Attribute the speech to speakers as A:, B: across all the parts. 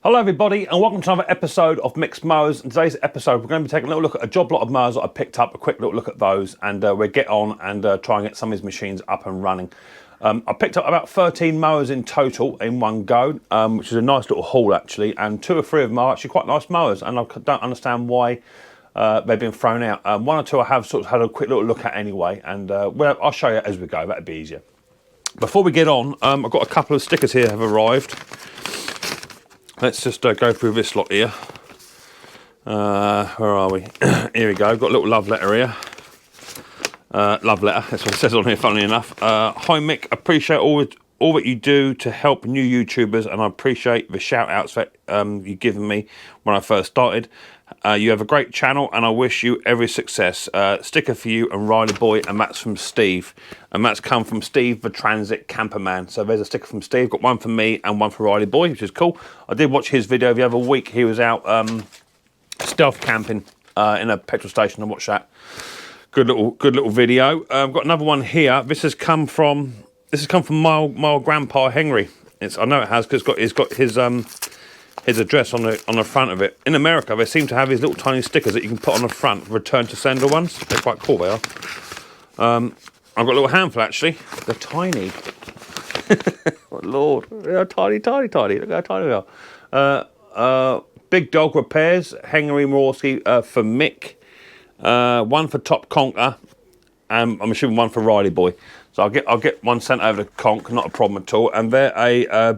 A: Hello everybody and welcome to another episode of Mixed Mowers. In today's episode we're going to be taking a little look at a job lot of mowers that I picked up, a quick little look at those, and we'll get on and try and get some of these machines up and running. I picked up about 13 mowers in total in one go, which is a nice little haul actually, and 2 or 3 of them are actually quite nice mowers, and I don't understand why they've been thrown out. 1 or 2 I have sort of had a quick little look at anyway, and well, I'll show you as we go, that'd be easier. Before we get on, I've got a couple of stickers here have arrived. Let's just go through this lot here. Where are we? Here we go. Got a little love letter here. Love letter. That's what it says on here, funnily enough. Hi Mick, appreciate all that you do to help new YouTubers, and I appreciate the shout outs that you've given me when I first started. You have a great channel and I wish you every success. Sticker for you and Riley Boy, and that's from Steve. And that's come from Steve, the Transit Camperman. So there's a sticker from Steve. Got one for me and one for Riley Boy, which is cool. I did watch his video the other week. He was out stealth camping in a petrol station. I watched that. Good little video. I've got another one here. This has come from my grandpa Henry. I know it has because it's got his address on the front of it. In America, they seem to have these little tiny stickers that you can put on the front, return to sender ones. They're quite cool, they are. I've got a little handful actually. They're tiny. Oh Lord, they're tiny. Look how tiny they are. Big Dog Repairs, Henry Morski for Mick. 1 for Top Conker, and I'm assuming 1 for Riley Boy. So I'll get one sent over to Conk, not a problem at all. And they're a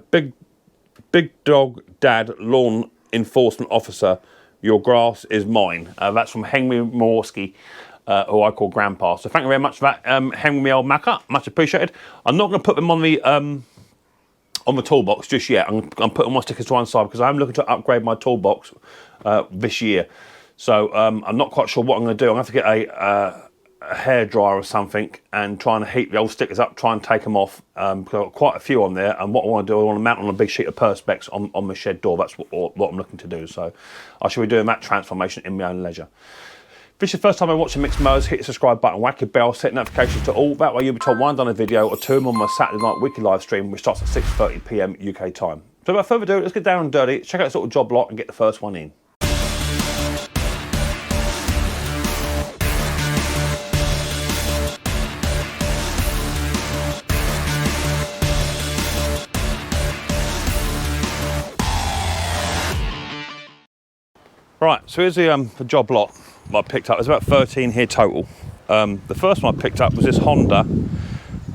A: Big Dog Dad Lawn Enforcement Officer. Your grass is mine. That's from Henry Morski, who I call Grandpa. So thank you very much for that, Henry, my old Macca. Much appreciated. I'm not going to put them on the toolbox just yet. I'm putting my stickers to one side because I'm looking to upgrade my toolbox this year. So I'm not quite sure what I'm going to do. I'm going to have to get a hairdryer or something and try and heat the old stickers up, try and take them off, because I've got quite a few on there, and what I want to do, I want to mount on a big sheet of Perspex on my shed door. That's what I'm looking to do, so I shall be doing that transformation in my own leisure. If this is your first time watching Mixed Mowers, hit the subscribe button, whack your bell, set notifications to all, that way you'll be told when I've done a video or 2 on my Saturday night weekly live stream, which starts at 6:30 PM UK time. So without further ado, let's get down and dirty, check out this little job lot and get the first one in. Right, so here's the job lot I picked up. There's about 13 here total. The first one I picked up was this Honda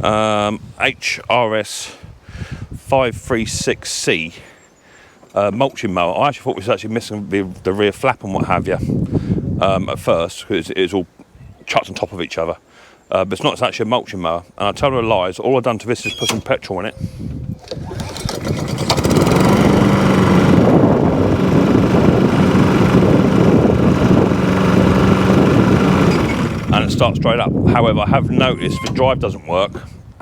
A: HRS 536C mulching mower. I actually thought it was actually missing the rear flap and what have you at first, because it's all chucked on top of each other. But it's not, it's actually a mulching mower. And I tell her lies, all I've done to this is put some petrol in it. And it starts straight up. However, I have noticed the drive doesn't work,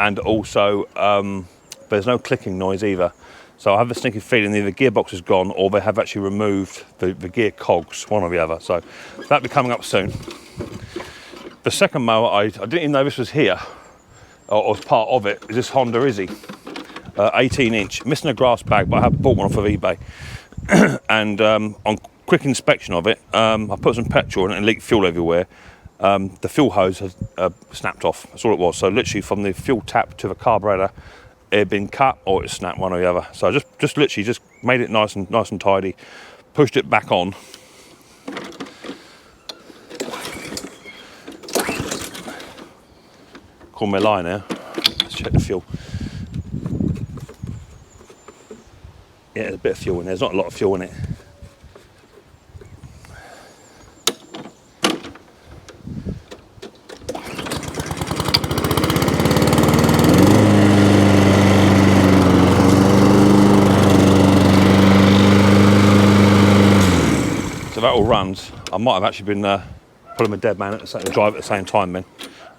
A: and also there's no clicking noise either. So I have a sneaky feeling either the gearbox is gone or they have actually removed the gear cogs, one or the other. So that'll be coming up soon. The second mower, I didn't even know this was here, or was part of it, is this Honda Izzy, 18 inch. Missing a grass bag, but I have bought one off of eBay. And on quick inspection of it, I put some petrol in it and leaked fuel everywhere. The fuel hose has snapped off. That's all it was. So literally from the fuel tap to the carburetor, it had been cut or it snapped, one or the other. So I just literally made it nice and tidy, pushed it back on. Call my line now. Let's check the fuel. Yeah, there's a bit of fuel in there. There's not a lot of fuel in it. So that all runs. I might have actually been pulling a dead man at the drive at the same time then.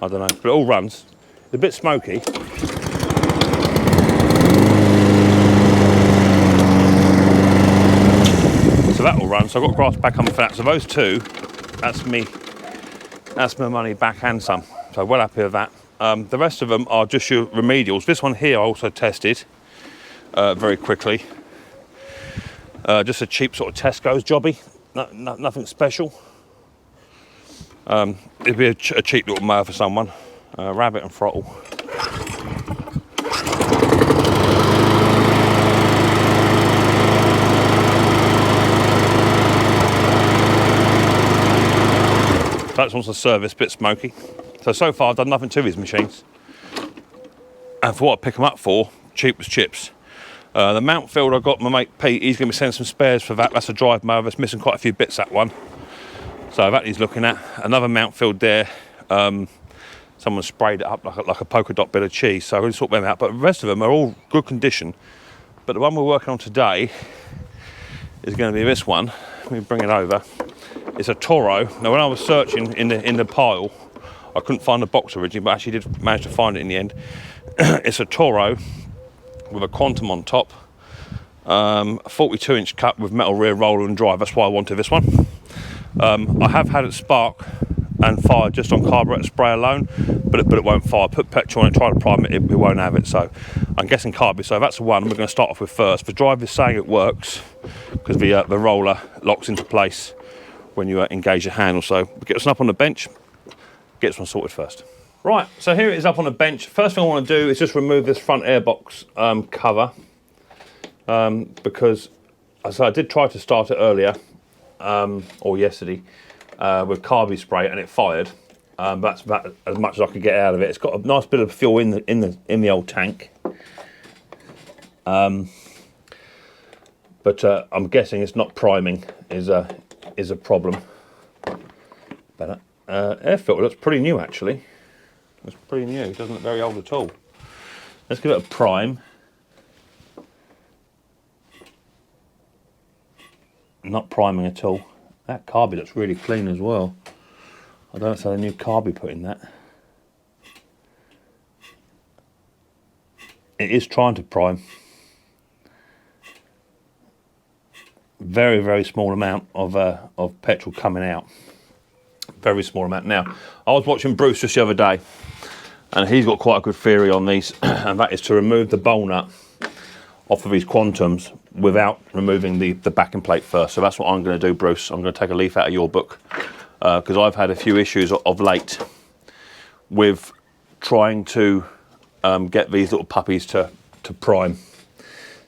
A: I don't know, but it all runs. It's a bit smoky. So that will run. So I've got grass back on for that. So those 2, that's my money back and some. So well happy with that. The rest of them are just your remedials. This one here I also tested very quickly. Just a cheap sort of Tesco's jobby, nothing special. It'd be a cheap little mower for someone. Rabbit and throttle. That one's a service, bit smoky. So far I've done nothing to these machines. And for what I pick them up for, cheap as chips. The mount field I got my mate Pete, he's going to be sending some spares for that. That's a drive mower that's missing quite a few bits, that one. So that he's looking at. Another mount field there. Someone sprayed it up like a polka dot bit of cheese, so I'm going to sort them out. But the rest of them are all good condition. But the one we're working on today is going to be this one. Let me bring it over. It's a Toro. Now when I was searching in the pile, I couldn't find the box originally, but actually did manage to find it in the end. It's a Toro with a Quantum on top, a 42-inch cut with metal rear roller and drive. That's why I wanted this one. I have had it spark and fire just on carburetor spray alone, but it won't fire. Put petrol on it, try to prime it, it won't have it. So I'm guessing carby. So that's the one we're going to start off with first. The drive is saying it works because the roller locks into place when you engage your handle. So we'll get this up on the bench, get this one sorted first. Right, so here it is up on the bench. First thing I want to do is just remove this front airbox cover because as I did try to start it earlier or yesterday with carby spray and it fired. That's about as much as I could get out of it. It's got a nice bit of fuel in the old tank, but I'm guessing it's not priming is a problem. But air filter looks pretty new actually. It's pretty new. It doesn't look very old at all. Let's give it a prime. Not priming at all. That carby looks really clean as well. I don't know if it's a new carby put in that. It is trying to prime. Very, very small amount of petrol coming out. Very small amount. Now, I was watching Bruce just the other day, and he's got quite a good theory on these, and that is to remove the bowl nut off of these Quantums without removing the backing plate first. So that's what I'm going to do, Bruce. I'm going to take a leaf out of your book because I've had a few issues of late with trying to get these little puppies to prime.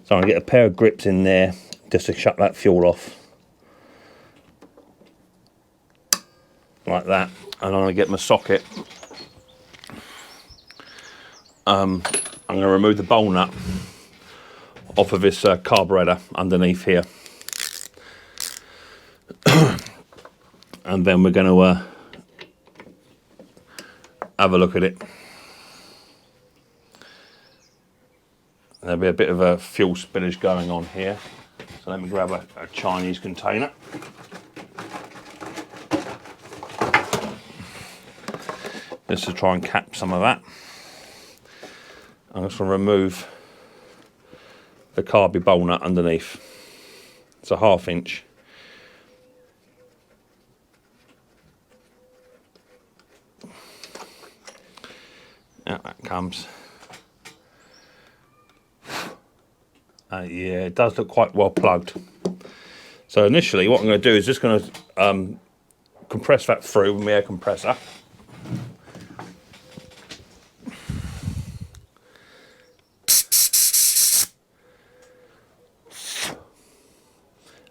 A: So I'm going to get a pair of grips in there just to shut that fuel off. Like that. And I'm going to get my socket. I'm going to remove the bowl nut off of this carburetor underneath here. And then we're going to have a look at it. There'll be a bit of a fuel spillage going on here. So let me grab a Chinese container. Just to try and cap some of that. I'm just going to remove the carby bowl nut underneath. It's a 1/2 inch. Out that comes. Yeah, it does look quite well plugged. So initially what I'm going to do is just going to compress that through with my air compressor.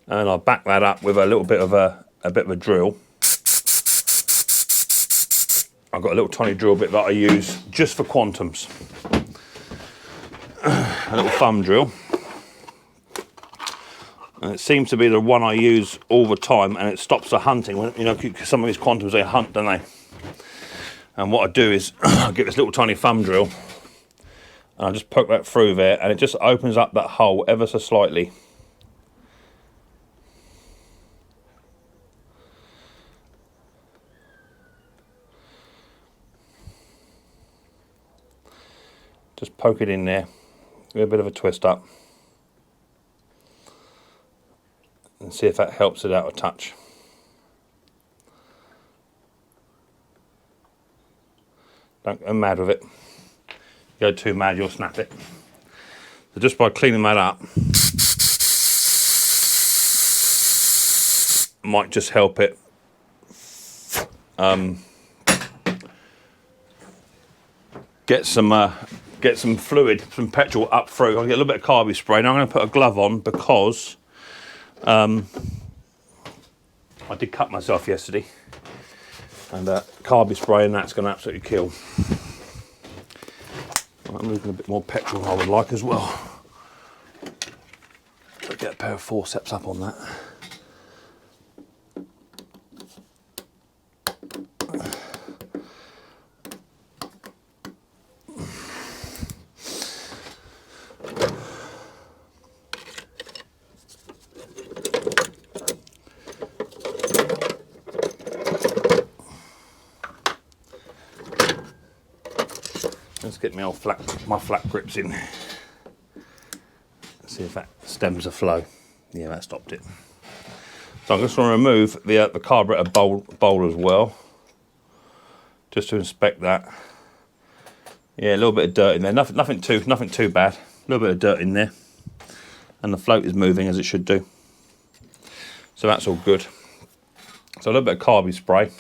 A: And I'll back that up with a little bit of a drill. I've got a little tiny drill bit that I use just for Quantums. A little thumb drill. And it seems to be the one I use all the time, and it stops the hunting. When, you know, some of these Quantums, they hunt, don't they? And what I do is I get this little tiny thumb drill and I just poke that through there, and it just opens up that hole ever so slightly. Just poke it in there, give it a bit of a twist up, and see if that helps it out a touch. Don't go mad with it. Go too mad, you'll snap it. So just by cleaning that up, might just help it get some fluid, some petrol up through. I'll get a little bit of carby spray. Now I'm going to put a glove on because I did cut myself yesterday, and carby spray and that's going to absolutely kill. I'm losing a bit more petrol than I would like as well. So get a pair of forceps up on that. Let's get my flat grips in. Let's see if that stems the flow. Yeah, that stopped it. So I'm just going to remove the carburetor bowl as well, just to inspect that. Yeah, a little bit of dirt in there. Nothing too bad. A little bit of dirt in there, and the float is moving as it should do. So that's all good. So a little bit of carby spray.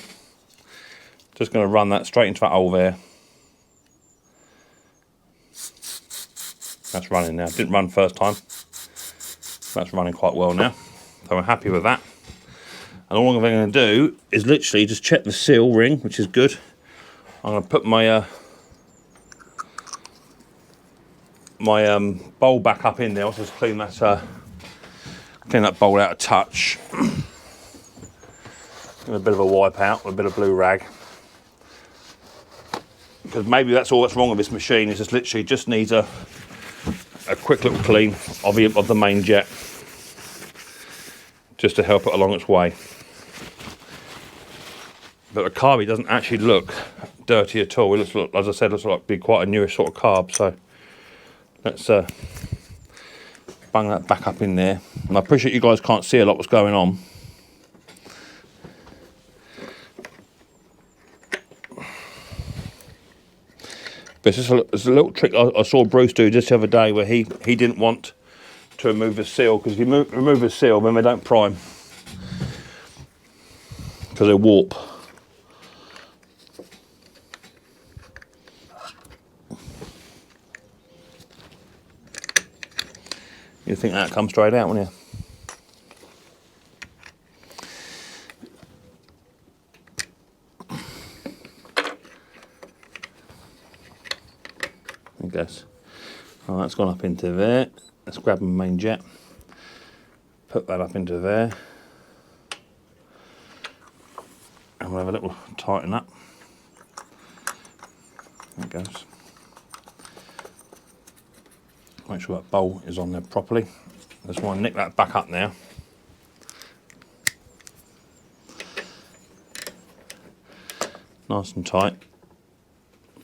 A: Just going to run that straight into that hole there. That's running now. Didn't run first time. That's running quite well now. So I'm happy with that. And all I'm going to do is literally just check the seal ring, which is good. I'm going to put my bowl back up in there. I'll just clean that bowl out of touch. Give it a bit of a wipe out with a bit of blue rag. Because maybe that's all that's wrong with this machine. Is just literally just needs a quick little clean of the main jet, just to help it along its way. But the carby doesn't actually look dirty at all. It looks, as I said, looks like be quite a newish sort of carb. So let's bung that back up in there. And I appreciate you guys can't see a lot what's going on. But it's just a little trick I saw Bruce do just the other day, where he didn't want to remove the seal, because if you remove the seal, then they don't prime, because they warp. You'd think that comes straight out, wouldn't you? Goes. Oh, that's gone up into there. Let's grab the main jet, put that up into there, and we'll have a little tighten up. There it goes. Make sure that bowl is on there properly. Just want to nick that back up now. Nice and tight.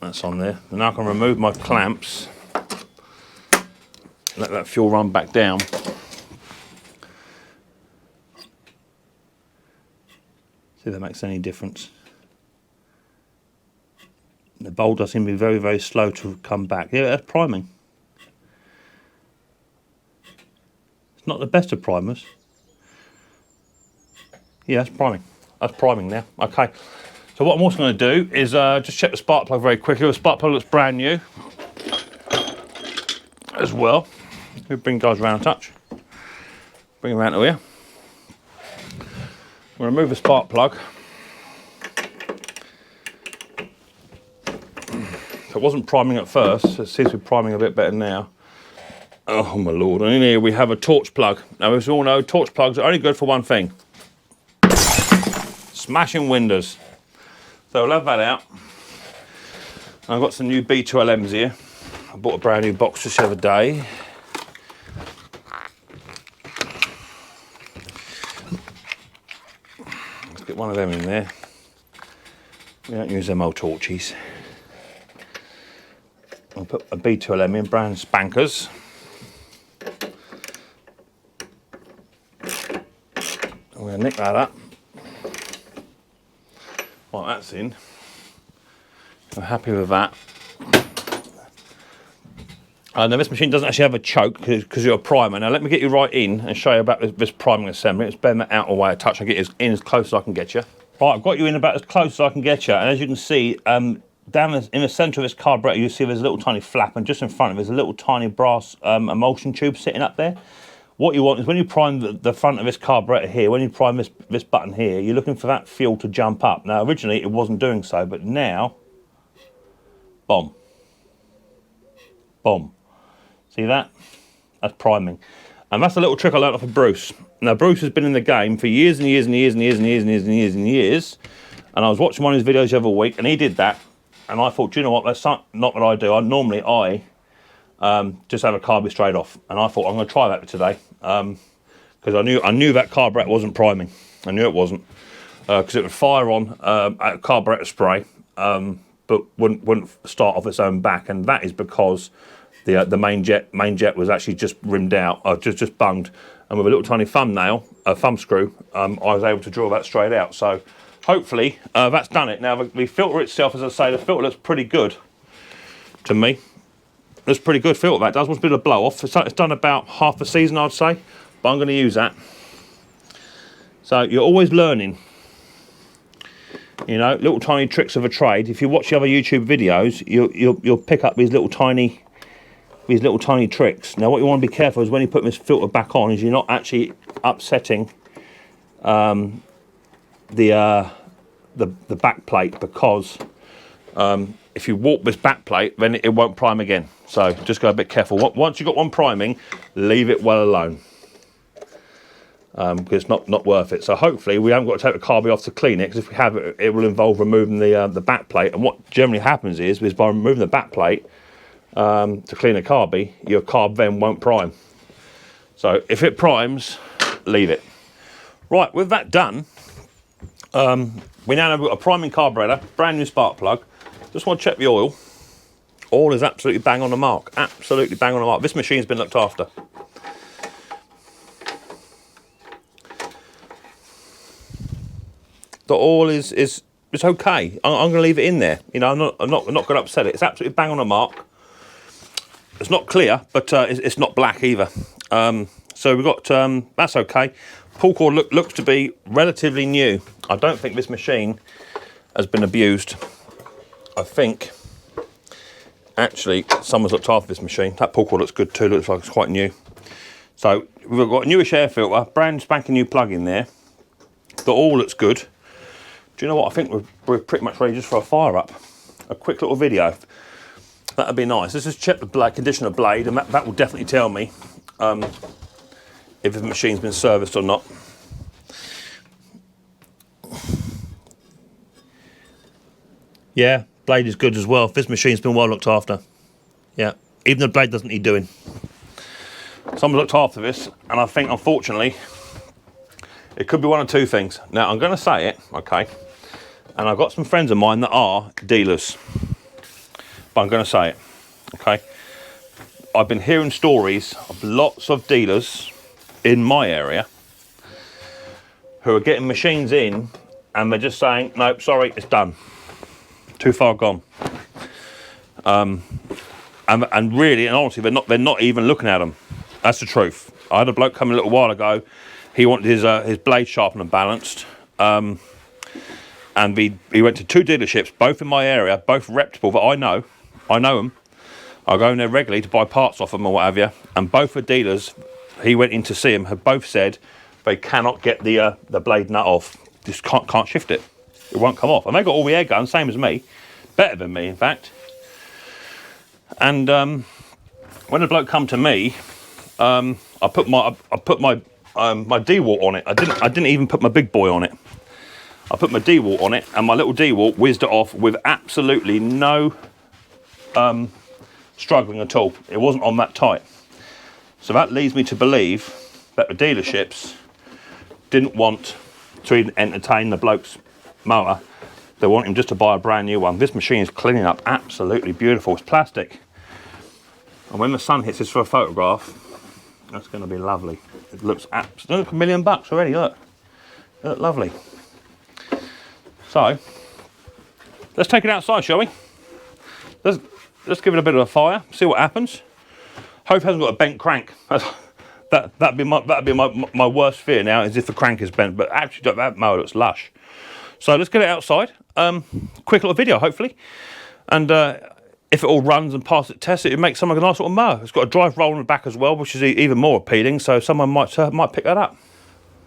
A: That's on there. And now I can remove my clamps, let that fuel run back down. See if that makes any difference. The bowl does seem to be very, very slow to come back. Yeah, that's priming. It's not the best of primers. Yeah, that's priming. That's priming now. Okay. So what I'm also going to do is just check the spark plug very quickly. The spark plug looks brand new as well. We'll bring guys around a touch. Bring them around to here. We'll remove the spark plug. So it wasn't priming at first. So it seems to be priming a bit better now. Oh my lord. And in here we have a torch plug. Now, as we all know, torch plugs are only good for one thing. Smashing windows. So I'll have that out. I've got some new B2LMs here. I bought a brand new box just the other day. Let's get one of them in there. We don't use them old torches. I'll put a B2LM in, brand spankers. I'm going to nick that up. Well, that's in. I'm happy with that. Now this machine doesn't actually have a choke because you're a primer. Now let me get you right in and show you about this priming assembly. Let's bend that out of the way a touch and get you in as close as I can get you. Right, I've got you in about as close as I can get you, and as you can see, down in the centre of this carburetor, you see there's a little tiny flap, and just in front of it, there's a little tiny brass emulsion tube sitting up there. What you want is when you prime the front of this carburetor here, when you prime this button here, you're looking for that fuel to jump up. Now, originally it wasn't doing so, but now, boom, boom. See that? That's priming. And that's a little trick I learned off of Bruce. Now, Bruce has been in the game for years and years and years and years and years and years and years and years. And I was watching one of his videos the other week, and he did that. And I thought, do you know what? That's not what I do. Normally I just have a carb straight off. And I thought, I'm going to try that today. Because I knew that carburetor wasn't priming. I knew it wasn't. Because it would fire on a carburetor spray, but wouldn't start off its own back. And that is because the main jet was actually just rimmed out, just bunged, and with a little tiny thumb screw, I was able to draw that straight out. So hopefully that's done it. Now the filter itself, as I say, the filter looks pretty good to me. Looks pretty good filter that does. Wants a bit of blow off. It's done about half a season, I'd say, but I'm going to use that. So you're always learning. You know, little tiny tricks of a trade. If you watch the other YouTube videos, you'll pick up these little tiny tricks. Now what you want to be careful is when you put this filter back on is you're not actually upsetting the back plate, because if you warp this back plate then it won't prime again. So just go a bit careful. Once you've got one priming, leave it well alone, because it's not worth it. So hopefully we haven't got to take the carby off to clean it, because if we have it will involve removing the back plate. And what generally happens is by removing the back plate to clean a carby, your carb then won't prime. So if it primes, leave it. Right, with that done, we now have a priming carburetor, brand new spark plug. Just want to check the oil. Oil is absolutely bang on the mark. Absolutely bang on the mark. This machine's been looked after. The oil is it's okay. I'm going to leave it in there. You know, I'm not going to upset it. It's absolutely bang on the mark. It's not clear, but it's not black either. So we've got, that's okay. Pull cord looks to be relatively new. I don't think this machine has been abused. I think, actually, someone's looked after this machine. That pull cord looks good too, looks like it's quite new. So we've got a newish air filter, brand spanking new plug in there. The oil looks good. Do you know what? I think we're pretty much ready just for a fire up. A quick little video. That'd be nice. Let's just check the condition of blade, and that will definitely tell me if the machine's been serviced or not. Yeah, blade is good as well. This machine's been well looked after. Yeah, even the blade doesn't need doing. Someone looked after this, and I think, unfortunately, it could be one of two things. Now, I'm going to say it, okay, and I've got some friends of mine that are dealers. But I'm going to say it, okay? I've been hearing stories of lots of dealers in my area who are getting machines in and they're just saying, nope, sorry, it's done. Too far gone. And really, and honestly, they're not even looking at them. That's the truth. I had a bloke come in a little while ago. He wanted his blade sharpened and balanced. And he went to two dealerships, both in my area, both reputable that I know them. I go in there regularly to buy parts off them or what have you. And both the dealers he went in to see them have both said they cannot get the blade nut off. Just can't shift it. It won't come off. And they got all the air guns, same as me, better than me in fact. And when the bloke come to me, I put my D-wart on it. I didn't even put my big boy on it. I put my D-wart on it, and my little D-wart whizzed it off with absolutely no struggling at all. It wasn't on that tight. So that leads me to believe that the dealerships didn't want to even entertain the bloke's mower. They want him just to buy a brand new one. This machine is cleaning up absolutely beautiful. It's plastic. And when the sun hits this for a photograph, that's going to be lovely. It looks absolutely, look, $1 million already, look. They look lovely. So, let's take it outside, shall we? Let's give it a bit of a fire, see what happens. Hope it hasn't got a bent crank. That'd be my worst fear now, is if the crank is bent. But actually, that mower looks lush. So let's get it outside. Quick little video, hopefully. And if it all runs and passes the test, it makes something like a nice little mower. It's got a drive roll on the back as well, which is even more appealing. So someone might pick that up.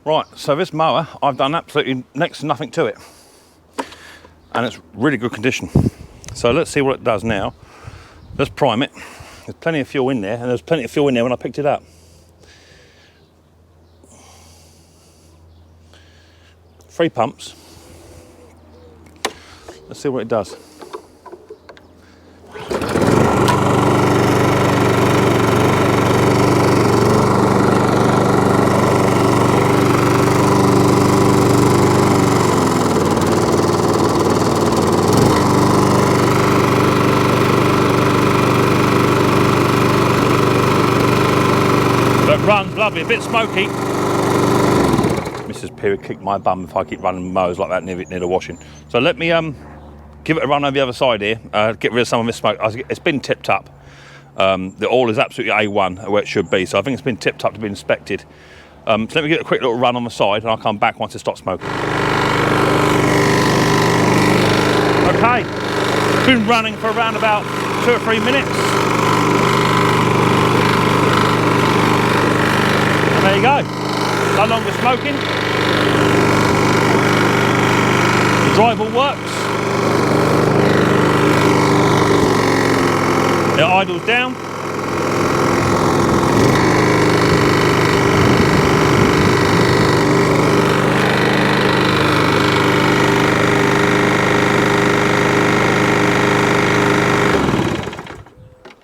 A: Right. So this mower, I've done absolutely next to nothing to it, and it's really good condition. So let's see what it does now. Let's prime it. There's plenty of fuel in there, and there's plenty of fuel in there when I picked it up. 3 pumps. Let's see what it does. Runs lovely, a bit smoky. Mrs. Peary kicked my bum if I keep running mowers like that near the washing. So let me give it a run over the other side here, get rid of some of this smoke. It's been tipped up. The oil is absolutely A1 where it should be, so I think it's been tipped up to be inspected. So let me get a quick little run on the side, and I'll come back once it stops smoking. Okay, it's been running for around about 2 or 3 minutes. There you go, no longer smoking. The drive all works. It idles down.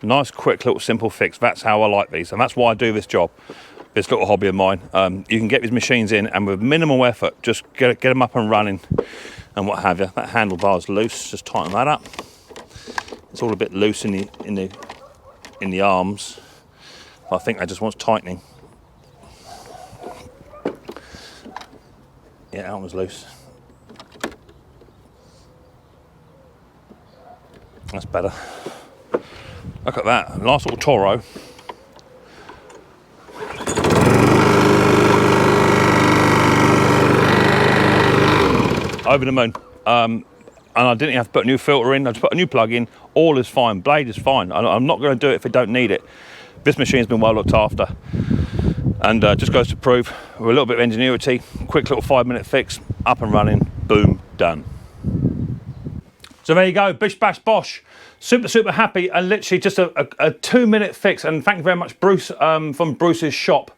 A: Nice, quick, little, simple fix. That's how I like these, and that's why I do this job. This little hobby of mine. You can get these machines in, and with minimal effort, just get them up and running, and what have you. That handlebar's loose. Just tighten that up. It's all a bit loose in the arms. I think that just wants tightening. Yeah, that one was loose. That's better. Look at that. Nice little Toro. Over the moon. And I didn't have to put a new filter in. I just put a new plug in. All is fine. Blade is fine. I'm not going to do it if I don't need it. This machine's been well looked after, and just goes to prove, with a little bit of ingenuity, quick little 5-minute fix, up and running, boom, done. So there you go, bish bash bosh. Super happy, and literally just a 2-minute fix. And thank you very much, Bruce, from Bruce's shop.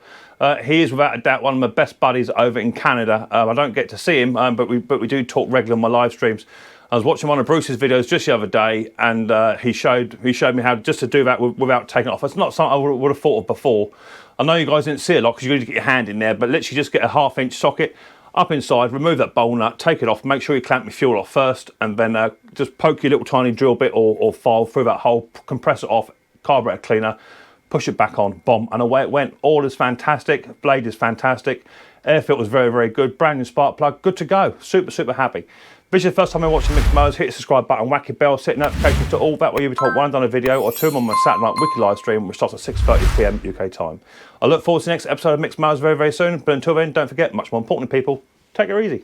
A: He is without a doubt one of my best buddies over in Canada. I don't get to see him, but we do talk regularly on my live streams. I was watching one of Bruce's videos just the other day, and he showed me how just to do that without taking it off. It's not something I would have thought of before. I know you guys didn't see a lot because you need to get your hand in there, but literally just get a 1/2-inch socket up inside, remove that bowl nut, take it off, make sure you clamp your fuel off first, and then just poke your little tiny drill bit or file through that hole, compress it off, carburetor cleaner, push it back on, bomb, and away it went. All is fantastic, blade is fantastic, air filter was very good, brand new spark plug, good to go. Super happy. If this is the first time you're watching Mixed Mowers, hit the subscribe button, whack your bell, set notifications to all. That way you'll be told when I've done a video, or 2 on my Saturday night wiki live stream, which starts at 6:30 PM UK time. I look forward to the next episode of Mixed Mowers very soon, but until then, don't forget, much more importantly, people, take it easy.